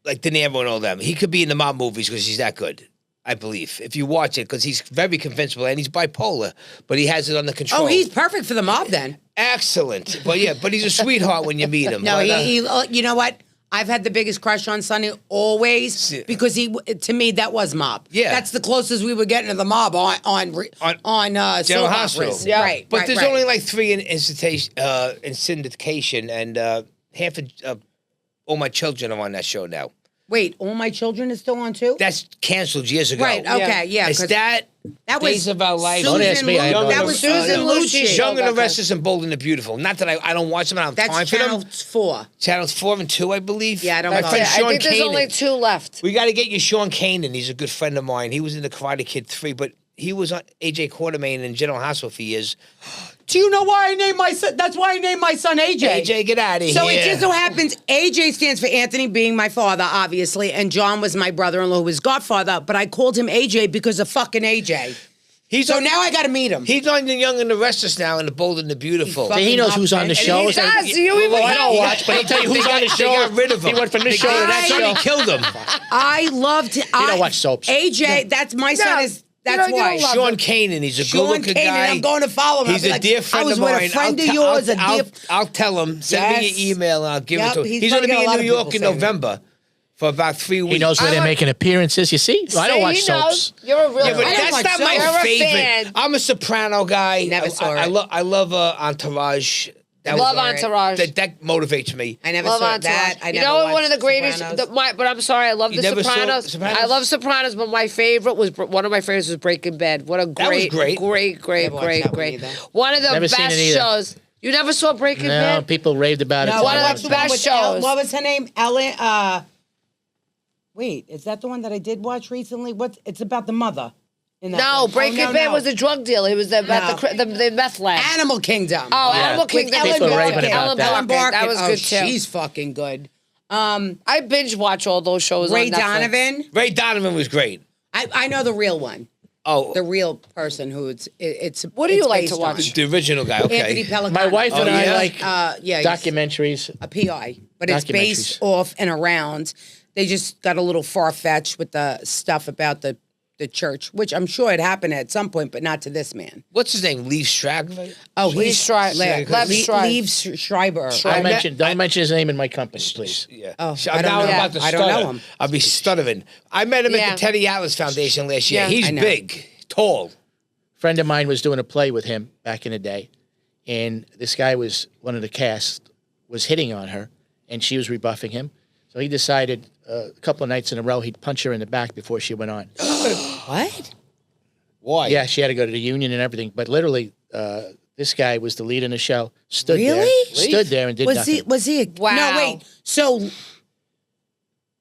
De Niro and all them. He could be in the mob movies because he's that good. I believe if you watch it, because he's very convincible and he's bipolar, but he has it under control. Oh, he's perfect for the mob then. excellent. But he's a sweetheart when you meet him. No, But, he you know what? I've had the biggest crush on Sonny always because to me that was mob. Yeah. That's the closest we were getting to the mob on General soap Hospital. operas. Yeah. Right. But right, there's right. only like 3 in syndication, and half of all my children are on that show now. Wait, All My Children is still on too? That's canceled years ago. Right. Okay. Yeah. It's 'cause that. that was Days of Our Life. Susan Don't ask me, I have no That idea. was Susan Lucci. Young and the Okay. Restless and Bold and the Beautiful. Not that I don't watch them. I don't have time That's for Channel them. 4. Channels 4 and 2, I believe. Yeah, I don't My know. friend I Sean think there's Kanan. only 2 left. We got to get you Sean Kanan. He's a good friend of mine. He was in the Karate Kid 3, but he was on AJ Quartermain in General Hospital for years. Do you know why I named my son? That's why I named my son AJ. AJ, get out of here. So it just so happens AJ stands for Anthony, being my father, obviously, and John was my brother-in-law, who was godfather. But I called him AJ because of fucking AJ. He's So on, now I got to meet him. he's on the Young and the Restless now and the Bold and the Beautiful. He He knows who's on the show. He does. You even Well, I don't know. watch, but he'll tell you who's on the show. They got rid of him. He went from this show to that Somebody show. killed him. I loved. He don't watch soaps. AJ, that's my son. Is that's you why. don't love Sean Kanan, he's a Sean good-looking Kanan, guy. I'm going to follow him. He's I'll be a like, dear friend I was of mine. with a friend I'll of yours. A dear. I'll tell him. Send me Yes. your email and I'll give Yep, it to him. he's He's going to probably be got a lot in New of York people in saying that. November for about 3 weeks. He knows where they're making appearances. You see? I don't See, watch he soaps. knows. You're a real Yeah, but I don't that's watch not soaps. my You're a favorite. fan. I'm a Soprano guy. Never saw it. I love Entourage. That Love was- Entourage. That motivates me. I never Love saw Entourage. that. I You never know what? One of the watched greatest. Sopranos. But I'm sorry, I love You The never saw Sopranos. Sopranos? I love Sopranos, but my favorite was one of my favorites was Breaking Bad. What a was great, great. Never watched that one either. One of the Never seen best it either. shows. You never saw Breaking No, Bad? people raved about it. No, so One I of watched the it. best shows. What was her name? Ellen. Wait, is that the one that I did watch recently? It's about the mother. In that No, one. Breaking no, Bad no. was a drug deal. It was about No. the meth lab. Animal Kingdom. Oh, Yeah. Animal With Kingdom. Ellen People Barkin. raving about Ellen that. Barkin. That was Oh, good too. she's fucking good. I binge watch all those shows Ray on Netflix. Donovan. Ray Donovan was great. I know the real one. Oh, The real person who it's. What do you it's like to based watch? on. the original guy. Okay. Anthony Pellicano. My wife and Oh, I yeah? like yeah, he's documentaries. a PI, but it's based Documentaries. off and around. They just got a little far fetched with the stuff about the church, which I'm sure it happened at some point, but not to this man. What's his name? Lee Stragler? Oh, Lee he's Schreiber. Lev Schreiber. Leave Schreiber. Don't mention his name in my company, please. Yeah. Oh, So I don't now I'm know. about to I stutter. don't know him. I'll be stuttering. I met him Yeah. at the Teddy Atlas Foundation last year. Yeah. He's I know. big, tall. Friend of mine was doing a play with him back in the day, and this guy was one of the cast was hitting on her, and she was rebuffing him. So he decided a couple of nights in a row he'd punch her in the back before she went on. What? Why? Yeah, she had to go to the union and everything. But literally, this guy was the lead in the show. Stood there and did nothing. Was he? Wow. No, wait. So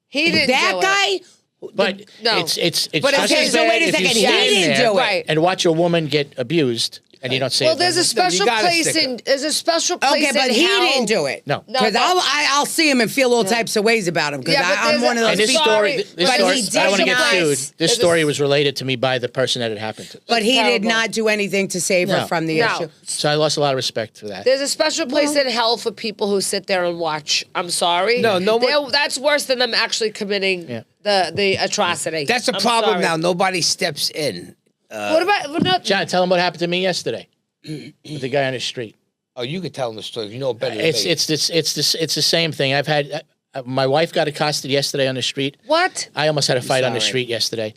He didn't that do guy. it. But No. it's But just okay, as so bad wait a if you second, he stand didn't there do it. Right. and watch a woman get abused and you don't say Well, anything. there's a special gotta place stick in. There's a special place Okay, but in he hell. didn't do it. No. Because No, I'll see him and feel all types of ways about him. Because Yeah, but I'm there's one of a- those And this people. story, Sorry, this but story, he I don't want to did get not. sued. This There's a- story was related to me by the person that it happened to. But he did terrible. not do anything to save her No. from the No. issue. So I lost a lot of respect for that. There's a special place in hell for people who sit there and watch. I'm sorry. No one- That's worse than them actually committing Yeah. the atrocity. That's the I'm problem sorry. now. Nobody steps in. What about no, John, tell him what happened to me yesterday with the guy on the street. Oh, you could tell them the story. You know better than It's me. it's the same thing. I've had my wife got accosted yesterday on the street. what? I almost had a fight on the sorry. street yesterday.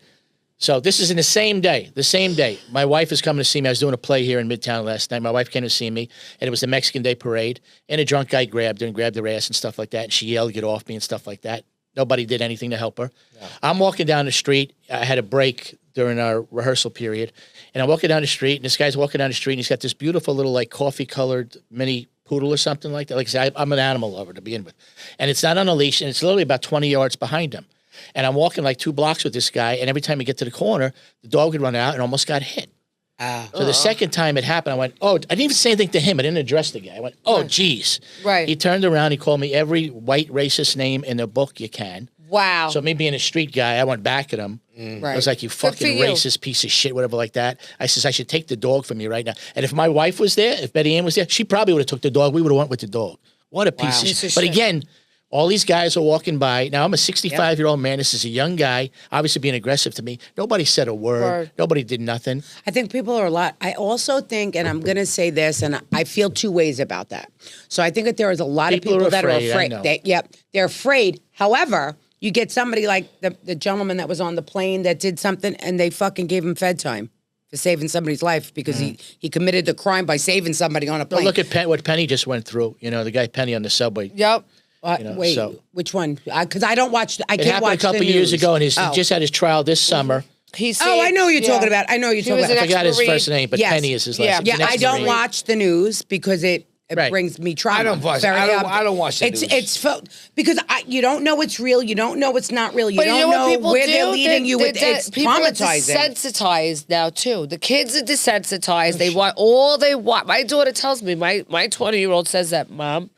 So this is in the same day. The same day. My wife is coming to see me. I was doing a play here in Midtown last night. My wife came to see me, and it was the Mexican Day Parade. And a drunk guy grabbed her and grabbed her ass and stuff like that. And she yelled, "Get off me," and stuff like that. Nobody did anything to help her. No. I'm walking down the street. I had a break during our rehearsal period. And I'm walking down the street, and this guy's walking down the street, and he's got this beautiful little, like, coffee-colored mini poodle or something like that. Like I said, I'm an animal lover to begin with. And it's not on a leash, and it's literally about 20 yards behind him. And I'm walking like 2 blocks with this guy, and every time we get to the corner, the dog would run out and almost got hit. So the second time it happened, I went, oh, I didn't even say anything to him. I didn't address the guy. I went, oh, geez. Right. He turned around. He called me every white racist name in the book you can. Wow. So me being a street guy, I went back at him. I was like, you for fucking you. racist piece of shit, whatever like that. I says, I should take the dog from you right now. And if my wife was there, if Betty Ann was there, she probably would have took the dog. We would have went with the dog. What a piece Piece of of shit. But shit. again, all these guys are walking by. Now, I'm a 65-year-old man. This is a young guy, obviously being aggressive to me. Nobody said a word. Nobody did nothing. I think people are a lot. I also think, and I'm going to say this, and I feel 2 ways about that. So I think that there is a lot People of people are that afraid, are I afraid. know. They're afraid. However, you get somebody like the gentleman that was on the plane that did something, and they fucking gave him Fed time for saving somebody's life because he committed the crime by saving somebody on a But plane. look at what Penny just went through. You know, the guy Penny on the subway. Yep. Wait, so- which one? Because I don't watch. I It can't happened watch a couple the years news. ago, and he Oh. just had his trial this summer. He's I know who you're talking about. I know who you're talking was about. an I forgot his ex-Marine. first name, but Yes. Penny is his Yeah. last name. Yeah, He's an I don't ex-Marine. watch the news because it Right. brings me trauma. I don't watch- I don't watch the news. Because you don't know what's real. You don't know what's not real. You But don't you know what people where do? they're leading you with. It's people are traumatizing. desensitized now too. The kids are desensitized. They want all they want. My daughter tells me, my 20-year-old says that, Mom,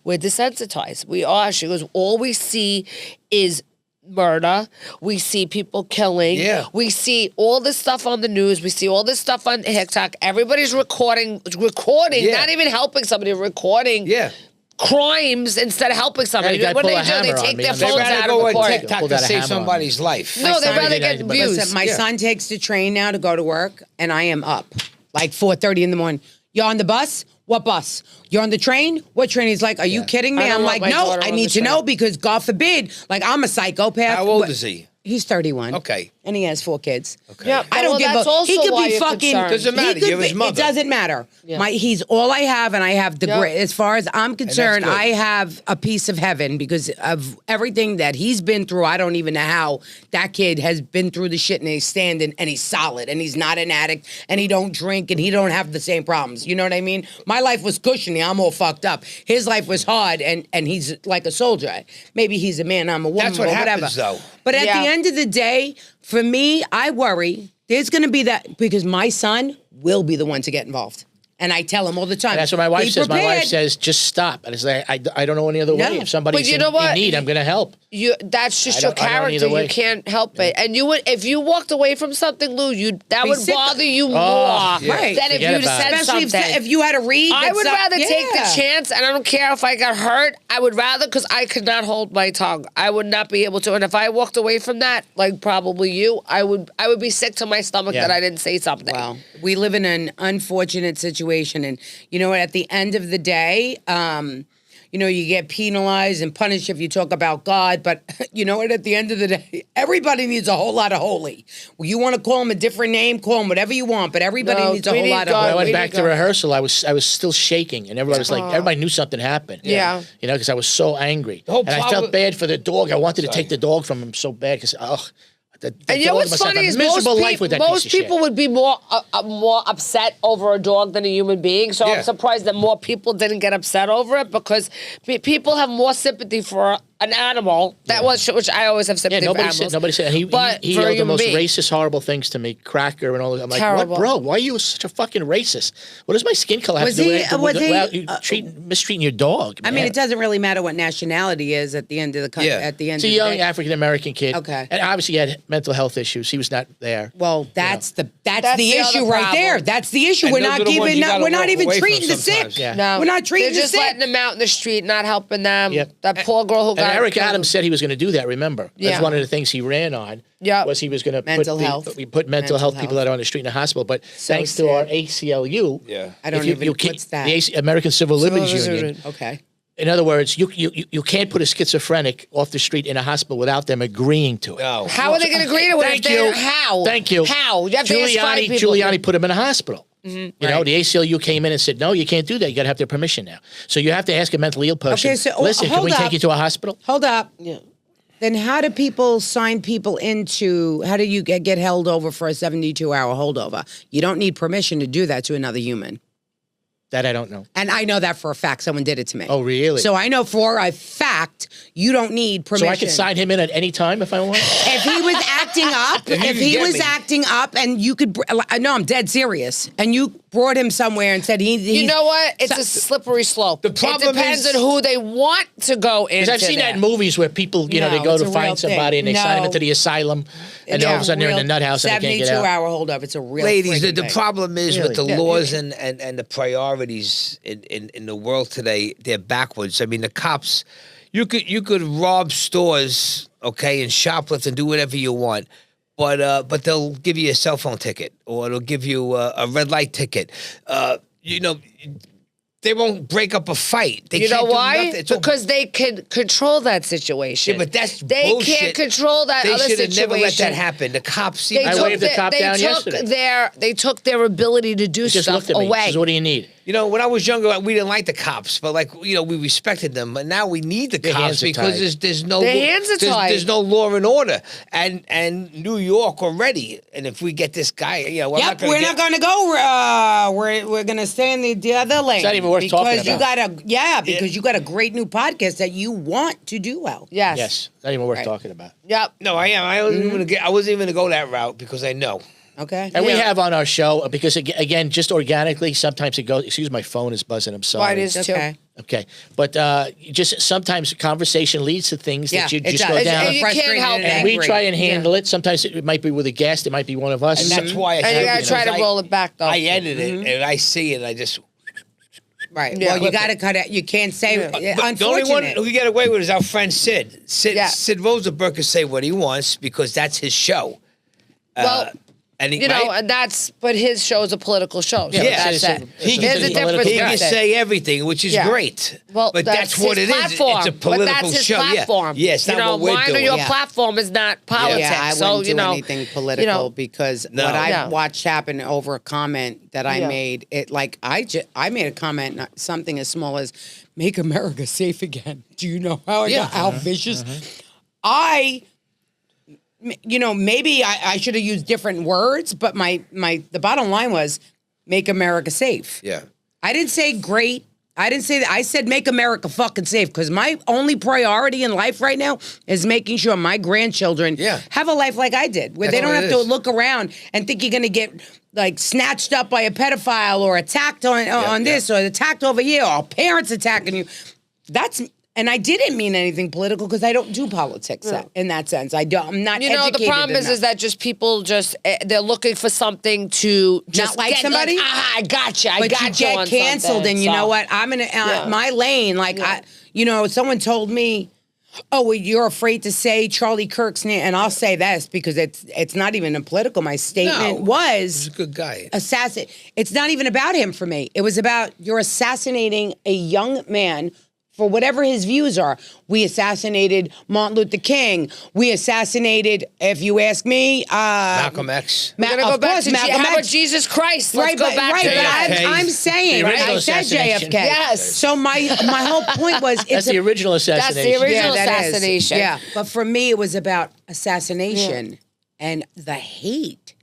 we're desensitized. We are. She goes, all we see is murder. We see people killing. Yeah. We see all this stuff on the news. We see all this stuff on TikTok. Everybody's recording, Yeah. not even helping somebody, recording Yeah. crimes instead of helping somebody. Yeah, you gotta What do pull they a do? hammer They on take me. their They They'd phones rather out go and on record. TikTok Pull to that save hammer on somebody's life. No, they'd son rather did get anything but- views. Listen, my Yeah. son takes the train now to go to work, and I am up like 4:30 in the morning. You're on the bus? What bus? You're on the train? What train? He's like, are you kidding me? I don't I'm want like, my no, daughter I on need the to know train. because God forbid, like I'm a psychopath. How old But- is he? He's 31. Okay. And he has 4 kids. Okay. Yeah, I don't well, give that's a. also He could why be you're fucking. concerned. Doesn't matter, he could you're his be- mother. It doesn't matter. Yeah. He's all I have, and I have the Yeah. great. As far as I'm concerned, good. I have a piece of heaven because of everything that he's been through. I don't even know how that kid has been through the shit, and he's standing, and he's solid, and he's not an addict, and he don't drink, and he don't have the same problems. You know what I mean? My life was cushiony. I'm all fucked up. His life was hard, and he's like a soldier. Maybe he's a man. I'm a woman. That's what or happens, whatever. though. But at Yeah. the end of the day, for me, I worry there's going to be that because my son will be the one to get involved. And I tell him all the time. And that's what my wife "Be says. My wife prepared." says, just stop. And it's like, I don't know any other way. No. If somebody's But you in, know what? in need, I'm going to help. That's just I your don't- I don't character. either way. You can't help it. And you would, if you walked away from something, Lou, that Be would sick- bother you more yeah. Right. than if Forget you'd about said it. Especially something. if you had to read. I would rather take the Yeah. chance, and I don't care if I got hurt. I would rather, because I could not hold my tongue. I would not be able to. And if I walked away from that, like probably you, I would be sick to my stomach Yeah. that I didn't say something. Well, we live in an unfortunate situation. And you know what? At the end of the day, you get penalized and punished if you talk about God. But you know what? At the end of the day, everybody needs a whole lot of holy. Well, you want to call him a different name, call him whatever you want. But everybody No, needs a we whole need lot of God. When I holy. went Way back to to go. rehearsal, I was still shaking, and everybody was like, everybody knew something happened. Yeah. You know, because I was so angry. whole And I problem- felt bad for the dog. I wanted to take the dog from him so bad because, And you know what's funny is most people would be more upset over a dog than a human being. So I'm surprised that more people didn't get upset over it because people have more sympathy for an animal. That was which I always have sympathy for animals. Nobody said he yelled the most racist, horrible things to me, cracker and all that. I'm like, Terrible. what, bro? Why are you such a fucking racist? What does my skin color have to do with mistreating your dog? Man? I mean, it doesn't really matter what nationality is at the end of the country. At the end, it's a young African American kid. Okay, and obviously he had mental health issues. He was not there. Well, that's the issue right there. That's the issue. And we're not even treating the sick. No, we're not treating the sick. They're just letting them out in the street, not helping them. That poor girl who got Eric Adams said he was going to do that. Remember, that's one of the things he ran on. Yeah, was he was going to put mental health people that are on the street in the hospital. But thanks to our ACLU, I don't even what's that? The American Civil Liberties Union. Okay. In other words, you can't put a schizophrenic off the street in a hospital without them agreeing to it. No. How are they going to agree to it? How? Thank you. How? You have to ask 5 people. Giuliani put him in a hospital. You know, the ACLU came in and said, no, you can't do that. You got to have their permission now. So you have to ask a mentally ill person, listen, can we take you to a hospital? Hold up. Yeah. Then how do people sign people into, how do you get held over for a 72-hour holdover? You don't need permission to do that to another human. That I don't know. And I know that for a fact. Someone did it to me. Oh, really? So I know for a fact you don't need permission. So I could sign him in at any time if I want? If he was acting up, acting up and you could, no, I'm dead serious. And you brought him somewhere and said you know what? It's a slippery slope. The problem depends on who they want to go into. Because I've seen that in movies where people, they go to find somebody and they sign them into the asylum and all of a sudden they're in the nut house and they can't get out. 72-hour holdup. It's a real Ladies, the problem is with the laws and the priorities in the world today, they're backwards. I mean, the cops, you could rob stores, okay, and shoplift and do whatever you want. But they'll give you a cell phone ticket or they'll give you a red light ticket. They won't break up a fight. They you know can't why? Do nothing. Because they can control that situation. Yeah, but that's they bullshit. Can't control that other situation. They should have never let that happen. The cops. I waved the cop down yesterday. They took their ability to do stuff just looked at me. away. Says, what do you need? When I was younger, we didn't like the cops, but we respected them. But now we need the cops because there's no there's no law and order, and New York already. And if we get this guy, we're not going to go. We're going to stay in the other lane. It's not even worth talking about. Because you got a great new podcast that you want to do well. Yes, not even worth talking about. Yep. No, I am. I wasn't even going to go that route because I know. Okay. And we have on our show, because again, just organically, sometimes it goes, excuse my phone is buzzing, I'm sorry. Mine is too. Okay. But just sometimes conversation leads to things that you just go down. And you can't help it. And we try and handle it. Sometimes it might be with a guest, it might be one of us. And that's why you got to try to roll it back, though. I edit it, and I see it, and I just... Right. Yeah. Well, you got to cut it. You can't say unfortunate. The only one who get away with it is our friend Sid. Sid Rosenberg can say what he wants because that's his show. Well... And but his show is a political show. So that's it. He can say everything, which is great. Well, but that's what it is. It's a political but that's his show. platform. Yeah, it's not what we're doing. Mine or your platform is not politics. Yeah, I wouldn't do anything political because what I watched happen over a comment that I made, I made a comment, something as small as "Make America Safe Again." Do you know how vicious? Maybe I should have used different words, but the bottom line was make America safe. Yeah. I didn't say great. I didn't say that. I said make America fucking safe because my only priority in life right now is making sure my grandchildren have a life like I did, where they don't have to look around and think you're going to get snatched up by a pedophile or attacked on this or attacked over here or parents attacking you. And I didn't mean anything political because I don't do politics in that sense. I'm not educated the problem is that just people they're looking for something to just not like somebody. I got you. But you get canceled, and you know what? I'm in my lane. Someone told me, "Oh, well, you're afraid to say Charlie Kirk's name," and I'll say this because it's not even a political. My statement was he's a good guy. Assassin. It's not even about him for me. It was about you're assassinating a young man. For whatever his views are. We assassinated Martin Luther King. We assassinated, if you ask me, Malcolm X. We're going to go back to Malcolm X. How about Jesus Christ? Let's go back to that. But I'm saying, I said JFK. Yes. So my whole point was... That's the original assassination. That's the original assassination. Yeah, but for me, it was about assassination. And the hate.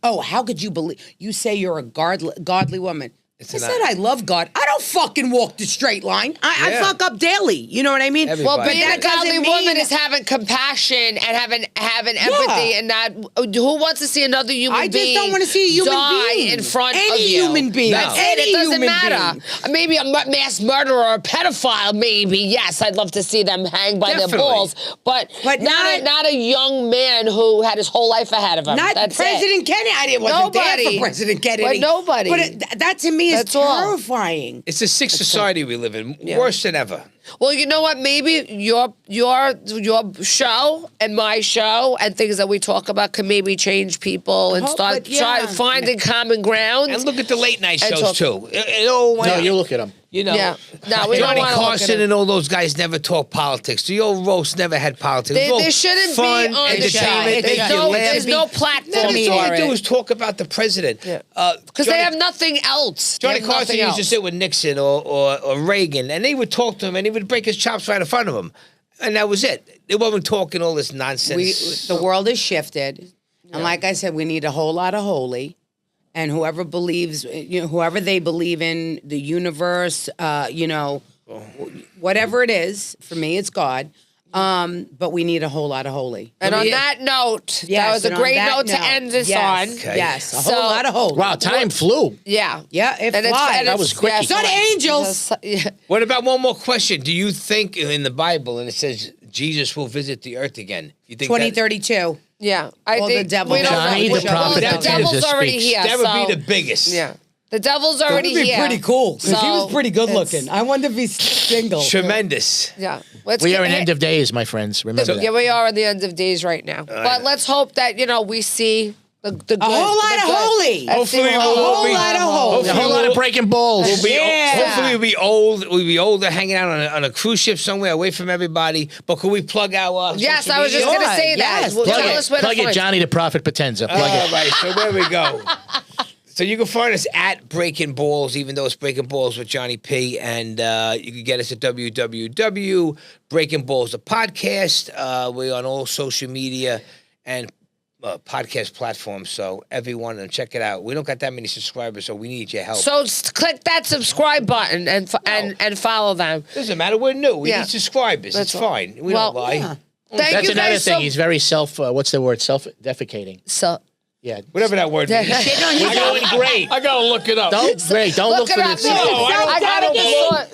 Oh, how could you believe? You say you're a godly woman. I said I love God. I don't fucking walk the straight line. I fuck up daily. You know what I mean? Everybody. Well, being that a godly doesn't mean- woman is having compassion and having empathy, and not who wants to see another human I just being don't wanna see a human die being. in front Any of you. human being. That's Any it. It doesn't human matter. Maybe a mass murderer or a pedophile. Maybe yes, I'd love to see them hang by Definitely. their balls, but not a young man who had his whole life ahead of him. Not That's President it. Kennedy. I wasn't there Nobody. for President Kennedy. But nobody. But that to me is That's all. terrifying. It's a sick society we live in. Worse than ever. Well, you know what? Maybe your show and my show and things that we talk about can maybe change people and hope, start but yeah. finding common ground. And look at the late night And shows talk- too. No, you look at them. You know, Yeah. No, we don't Johnny wanna look at Carson it. and all those guys never talk politics. The old roast never had politics. It was all They shouldn't be fun, on the show. entertainment, There's make you no, laugh. there's no platform All they for do it. is talk about the president. Because they have nothing else. They Johnny have Carson nothing used to else. sit with Nixon or Reagan, and they would talk to him, and he would break his chops right in front of him. And that was it. They wasn't talking all this nonsense. The world has shifted. And like I said, we need a whole lot of holy. And whoever believes, whoever they believe in, the universe, whatever it is, for me, it's God. But we need a whole lot of holy. And on that note, that Yes, was a and on great that note to end this yes, on. Okay. Yes, a So- whole lot of holy. Wow, time flew. Yeah. Yeah, it And flies. and That was quickie. yes, So do yes. angels. Yeah. What about one more question? Do you think in the Bible, and it says Jesus will visit the earth again? You think 2032. Yeah, I Well, think the devil- we don't Johnny, know. the prophet Well, the that devil's Jesus already speaks. here. that would so- be the biggest? Yeah, the devil's already here. cool. 'cause he So, was pretty good it's- looking. I wonder if he's single. Tremendous. Yeah, let's We get- are an end of days, my friends. Remember Yeah, that. we are at the end of days right now. But let's hope that we see the good. A whole lot the of good. holy. Let's see Hopefully what- we'll whole lot of holy. A whole lot of breaking balls. We'll be Yeah. hopefully we'll be old. We'll be older, hanging out on a cruise ship somewhere away from everybody. But could we plug our? Yes, social I was just media? going to say that. Yes, Well, Plug tell us where to it, find Johnny the Prophet Potenza. Plug All it. right, so there we go. So you can find us at BreakinBallz, even though it's BreakinBallz with Johnny P. And you can get us at www.BreakinBallz the podcast. We're on all social media and podcast platforms. So everyone, check it out. We don't got that many subscribers, so we need your help. So click that subscribe button and follow them. Doesn't matter. We're new. We Yeah. need subscribers. That's it's right. fine. We Well, don't lie. yeah. Thank That's you another guys thing. so He's very what's the word? Self-defecating. So Yeah. Whatever that word means. We're doing great. I gotta look it up. Don't look it for up. the. No, I don't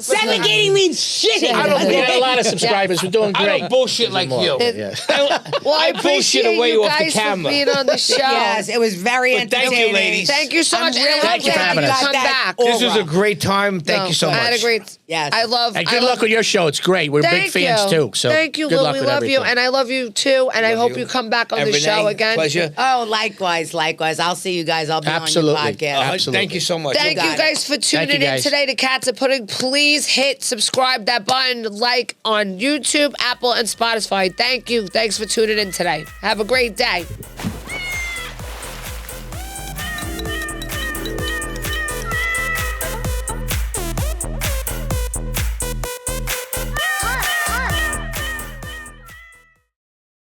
Suffocating means shitting. I don't We got a lot of subscribers. We're doing I great. don't bullshit like you. Yeah. Well, I I bullshit appreciate away you off the guys for camera. being on the show. Yes, it was very But thank you, entertaining. ladies. Thank you so I'm much. really and Thank you for glad having you us. got Come that back. This was a aura. great time. Thank you so I much. had a great. Yes. I love. And I good love- luck with your show. It's great. We're Thank big fans you. too. So thank you, good Lou. luck We with love you, everything. and I love you too. And I Love hope you. you come back on And the Renee, show again. pleasure. Oh, likewise. I'll see you guys. I'll be Absolutely. on your podcast. Absolutely. Thank you so much. Thank got you it. guys for tuning in guys. today to Cats and Pudding. Please hit subscribe that button, like on YouTube, Apple, and Spotify. Thank you. Thanks for tuning in today. Have a great day.